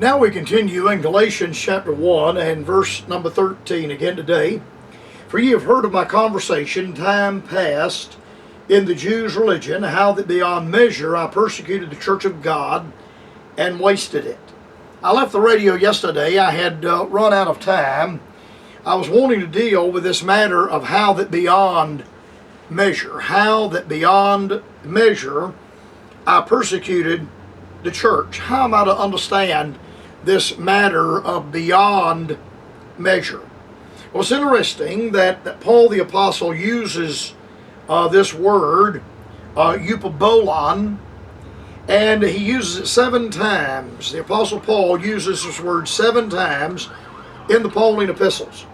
Now we continue in Galatians chapter 1 and verse number 13 again today. For ye have heard of my conversation time past in the Jews' religion, how that beyond measure I persecuted the church of God and wasted it. I left the radio yesterday. I had run out of time. I was wanting to deal with this matter of how that beyond measure, I persecuted the church. How am I to understand this matter of beyond measure? Well, it's interesting that Paul the Apostle uses this word, eupabolon, and he uses it 7 times. The Apostle Paul uses this word 7 times in the Pauline epistles.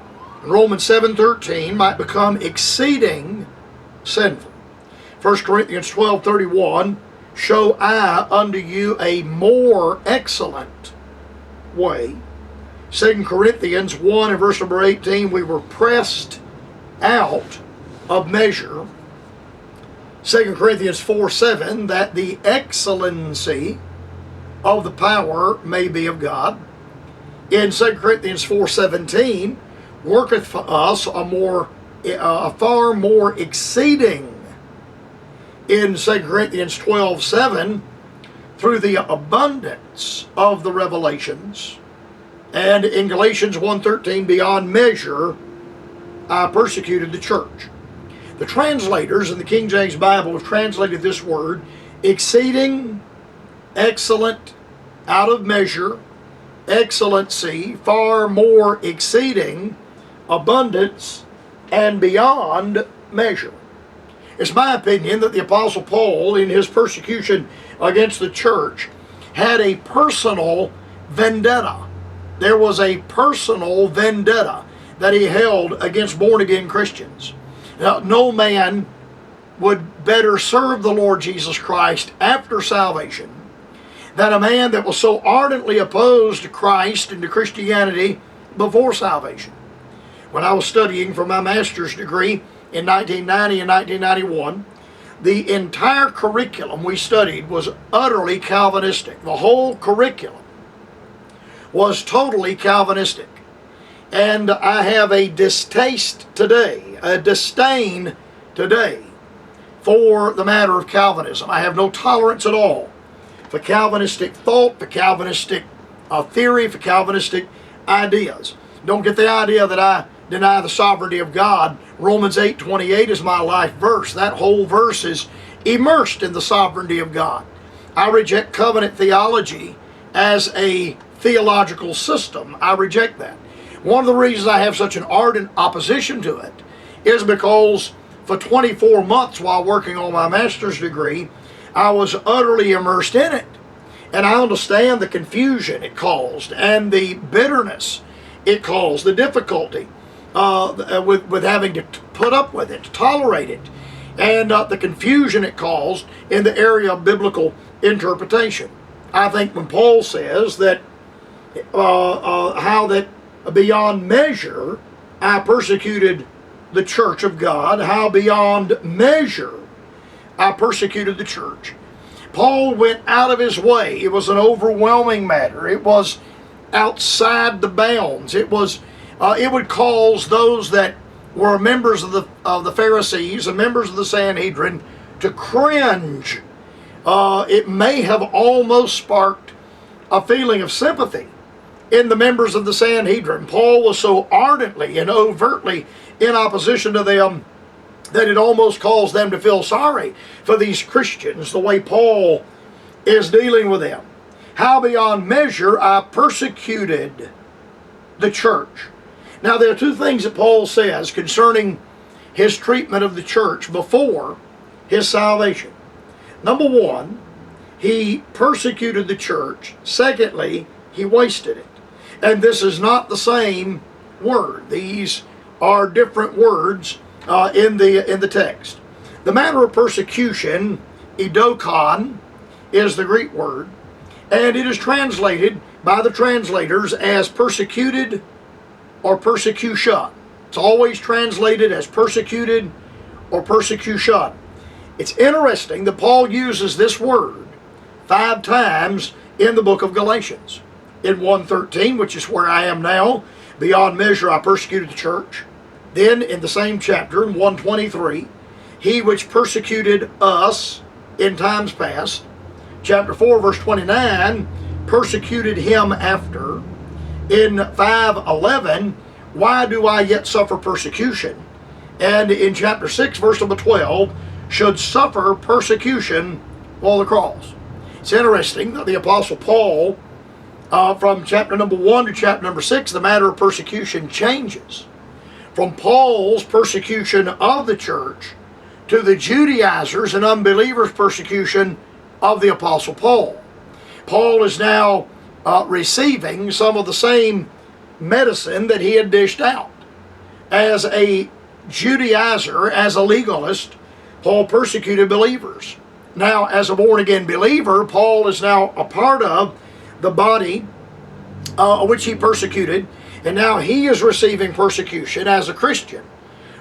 In Romans 7:13 might become exceeding sinful. 1 Corinthians 12:31, show I unto you a more excellent way. 2 Corinthians 1 and verse number 18, we were pressed out of measure. 2 Corinthians 4:7, that the excellency of the power may be of God. In 2 Corinthians 4:17, worketh for us a far more exceeding. In 2 Corinthians 12:7, through the abundance of the revelations. And in Galatians 1:13, beyond measure, I persecuted the church. The translators in the King James Bible have translated this word exceeding, excellent, out of measure, excellency, far more exceeding, abundance, and beyond measure. It's my opinion that the Apostle Paul, in his persecution against the church, had a personal vendetta. There was a personal vendetta that he held against born-again Christians. Now, no man would better serve the Lord Jesus Christ after salvation than a man that was so ardently opposed to Christ and to Christianity before salvation. When I was studying for my master's degree in 1990 and 1991, the entire curriculum we studied was utterly Calvinistic. The whole curriculum was totally Calvinistic. And I have a distaste today, a disdain today for the matter of Calvinism. I have no tolerance at all for Calvinistic thought, for Calvinistic theory, for Calvinistic ideas. Don't get the idea that I deny the sovereignty of God. Romans 8:28 is my life verse. That whole verse is immersed in the sovereignty of God. I reject covenant theology as a theological system. I reject that. One of the reasons I have such an ardent opposition to it is because for 24 months while working on my master's degree, I was utterly immersed in it. And I understand the confusion it caused and the bitterness it caused, the difficulty with having to put up with it, to tolerate it, and the confusion it caused in the area of biblical interpretation. I think when Paul says that how that beyond measure I persecuted the church of God, how beyond measure I persecuted the church, Paul went out of his way. It was an overwhelming matter. It was outside the bounds. It would cause those that were members of the Pharisees and members of the Sanhedrin to cringe. It may have almost sparked a feeling of sympathy in the members of the Sanhedrin. Paul was so ardently and overtly in opposition to them that it almost caused them to feel sorry for these Christians, the way Paul is dealing with them. How beyond measure I persecuted the church. Now, there are 2 things that Paul says concerning his treatment of the church before his salvation. Number 1, he persecuted the church. Secondly, he wasted it. And this is not the same word. These are different words in the text. The matter of persecution, idokon, is the Greek word, and it is translated by the translators as persecuted or persecution. It's always translated as persecuted or persecution. It's interesting that Paul uses this word 5 times in the book of Galatians. in 1:13, which is where I am now. Beyond measure I persecuted the church. Then in the same chapter, in 1:23, he which persecuted us in times past, chapter 4, verse 29, persecuted him after. In 5:11, why do I yet suffer persecution? And in chapter 6, verse number 12, should suffer persecution for the cross. It's interesting that the Apostle Paul, from chapter number 1 to chapter number 6, the matter of persecution changes. From Paul's persecution of the church to the Judaizers and unbelievers' persecution of the Apostle Paul. Paul is now receiving some of the same medicine that he had dished out. As a Judaizer, as a legalist, Paul persecuted believers. Now, as a born-again believer, Paul is now a part of the body which he persecuted, and now he is receiving persecution as a Christian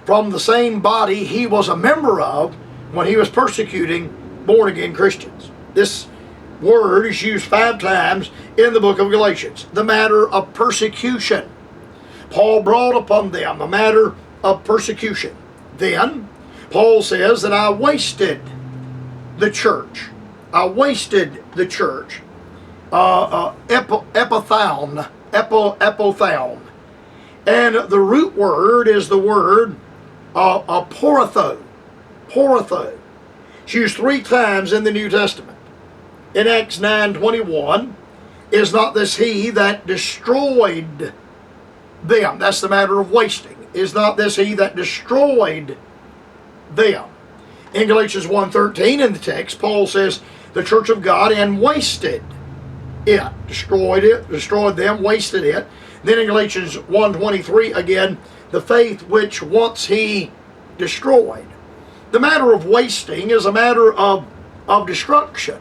from the same body he was a member of when he was persecuting born-again Christians. This word is used 5 times in the book of Galatians. The matter of persecution. Paul brought upon them a matter of persecution. Then, Paul says that I wasted the church. I wasted the church. Epithaun. And the root word is the word porotho. Porotho. It's used 3 times in the New Testament. In Acts 9:21, is not this he that destroyed them? That's the matter of wasting. Is not this he that destroyed them? In Galatians 1:13 in the text, Paul says the church of God and wasted it. Destroyed them, wasted it. Then in Galatians 1:23 again, the faith which once he destroyed. The matter of wasting is a matter of destruction.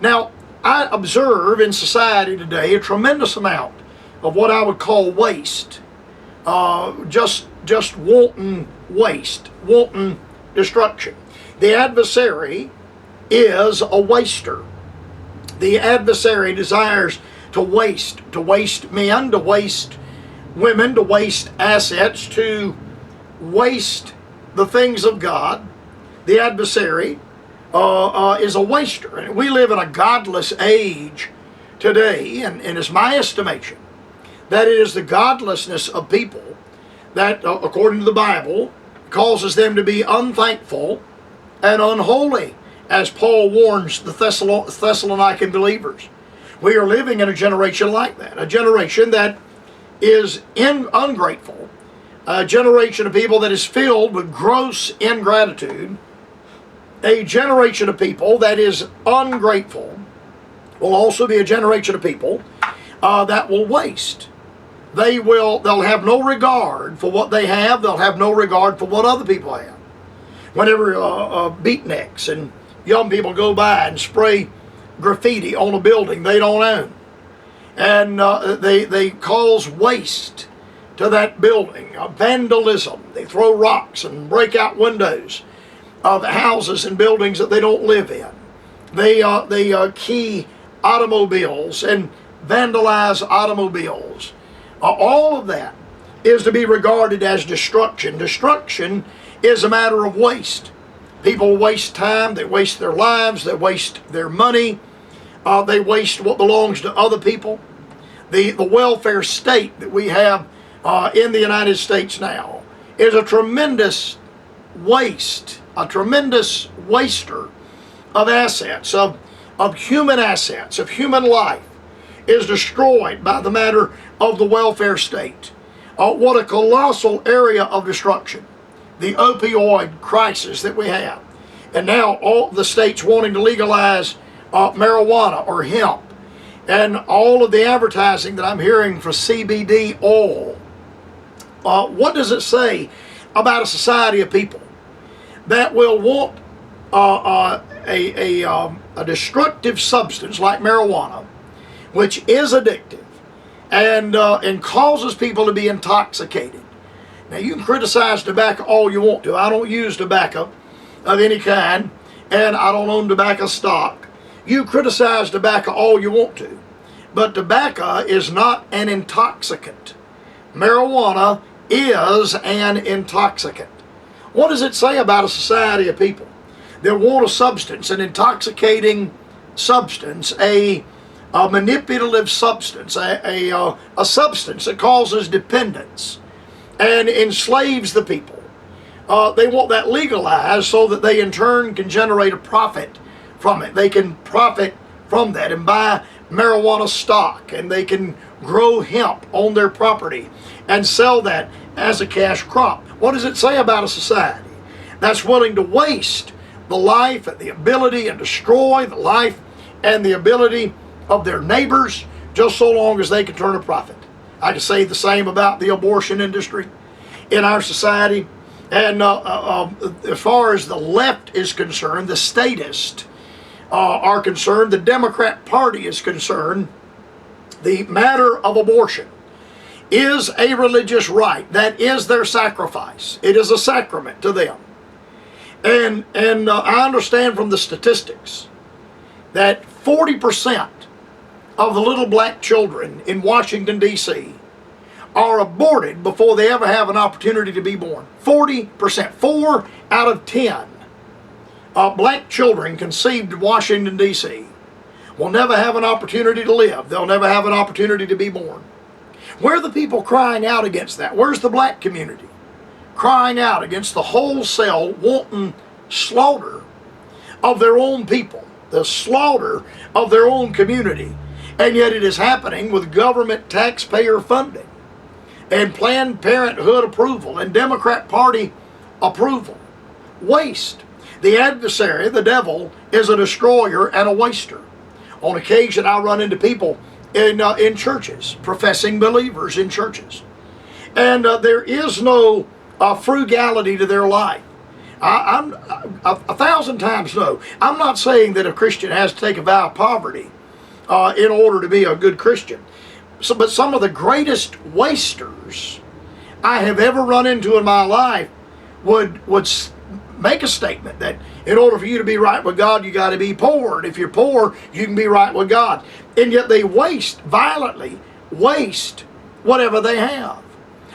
Now, I observe in society today a tremendous amount of what I would call waste. Just wanton waste, wanton destruction. The adversary is a waster. The adversary desires to waste men, to waste women, to waste assets, to waste the things of God. The adversary is a waster. And we live in a godless age today, and it's my estimation that it is the godlessness of people that, according to the Bible, causes them to be unthankful and unholy, as Paul warns the Thessalonican believers. We are living in a generation like that, a generation that is ungrateful, a generation of people that is filled with gross ingratitude, a generation of people that is ungrateful, will also be a generation of people that will waste. They'll have no regard for what they have. They'll have no regard for what other people have. Whenever beatniks and young people go by and spray graffiti on a building they don't own, and they cause waste to that building, vandalism. They throw rocks and break out windows of houses and buildings that they don't live in. They key automobiles and vandalize automobiles. All of that is to be regarded as destruction. Destruction is a matter of waste. People waste time, they waste their lives, they waste their money, they waste what belongs to other people. The welfare state that we have in the United States now is a tremendous waste, a tremendous waster of assets, of human assets, of human life, is destroyed by the matter of the welfare state. What a colossal area of destruction. The opioid crisis that we have. And now all the states wanting to legalize marijuana or hemp. And all of the advertising that I'm hearing for CBD oil. What does it say about a society of people that will want a destructive substance like marijuana, which is addictive and causes people to be intoxicated? Now, you can criticize tobacco all you want to. I don't use tobacco of any kind, and I don't own tobacco stock. You criticize tobacco all you want to. but tobacco is not an intoxicant. Marijuana is an intoxicant. What does it say about a society of people that want a substance, an intoxicating substance, a manipulative substance, a substance that causes dependence and enslaves the people? They want that legalized so that they in turn can generate a profit from it. They can profit from that and buy marijuana stock, and they can grow hemp on their property and sell that as a cash crop. What does it say about a society that's willing to waste the life and the ability and destroy the life and the ability of their neighbors just so long as they can turn a profit? I can say the same about the abortion industry in our society. And as far as the left is concerned, the statists are concerned, the Democrat Party is concerned, the matter of abortion is a religious right. That is their sacrifice. It is a sacrament to them. And I understand from the statistics that 40% of the little black children in Washington, D.C. are aborted before they ever have an opportunity to be born. 40%. 4 out of 10 black children conceived in Washington, D.C. will never have an opportunity to live. They'll never have an opportunity to be born. Where are the people crying out against that? Where's the black community crying out against the wholesale wanton slaughter of their own people, the slaughter of their own community? And yet it is happening with government taxpayer funding and Planned Parenthood approval and Democrat Party approval. Waste. The adversary, the devil, is a destroyer and a waster. On occasion, I run into people in churches, professing believers in churches, and there is no frugality to their life. I'm 1,000 times no. I'm not saying that a Christian has to take a vow of poverty in order to be a good Christian. But some of the greatest wasters I have ever run into in my life would make a statement that in order for you to be right with God, you got to be poor. And if you're poor, you can be right with God. And yet they violently waste whatever they have.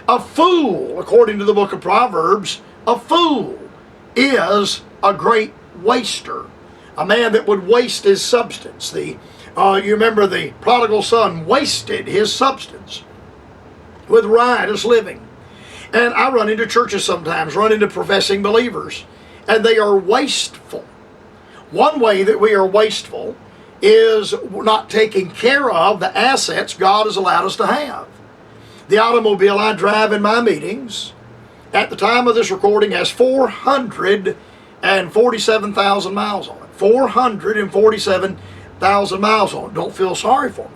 A fool, according to the book of Proverbs, a fool is a great waster. A man that would waste his substance. You remember the prodigal son wasted his substance with riotous living. And I run into churches sometimes, run into professing believers, and they are wasteful. One way that we are wasteful is we're not taking care of the assets God has allowed us to have. The automobile I drive in my meetings, at the time of this recording, has 447,000 miles on it. 447,000 miles on it. Don't feel sorry for me.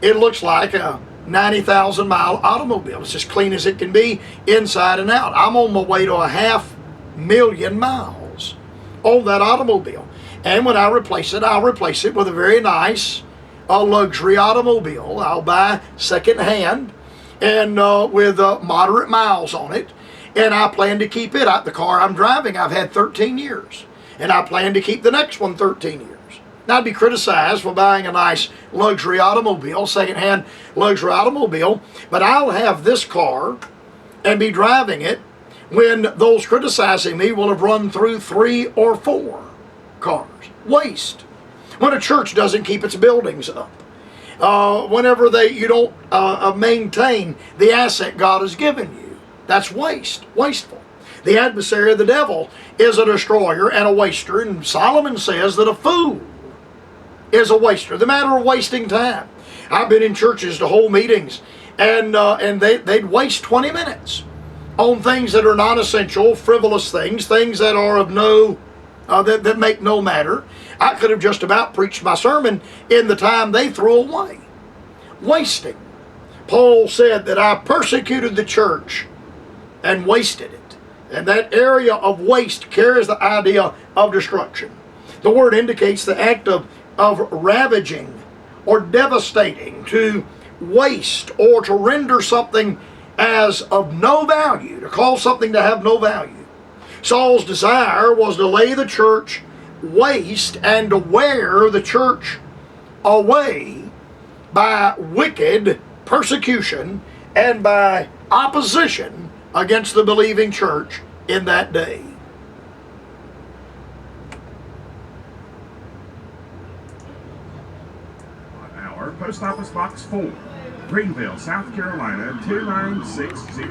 It looks like a 90,000 mile automobile. It's as clean as it can be inside and out. I'm on my way to 500,000 miles on that automobile. And when I replace it, I'll replace it with a very nice luxury automobile. I'll buy second hand and with moderate miles on it. And I plan to keep it. The car I'm driving I've had 13 years. And I plan to keep the next one 13 years. Now, I'd be criticized for buying a nice luxury automobile, second-hand luxury automobile, but I'll have this car and be driving it when those criticizing me will have run through 3 or 4 cars. Waste. When a church doesn't keep its buildings up. Whenever you don't maintain the asset God has given you. That's wasteful. The adversary of the devil is a destroyer and a waster, and Solomon says that a fool is a waster. The matter of wasting time. I've been in churches to hold meetings, and they'd waste 20 minutes on things that are non-essential, frivolous things that are of no, that make no matter. I could have just about preached my sermon in the time they threw away. Wasting. Paul said that I persecuted the church and wasted it. And that area of waste carries the idea of destruction. The word indicates the act of ravaging or devastating, to waste or to render something as of no value, to cause something to have no value. Saul's desire was to lay the church waste and to wear the church away by wicked persecution and by opposition against the believing church in that day. Post Office Box 4, Greenville, South Carolina 29600.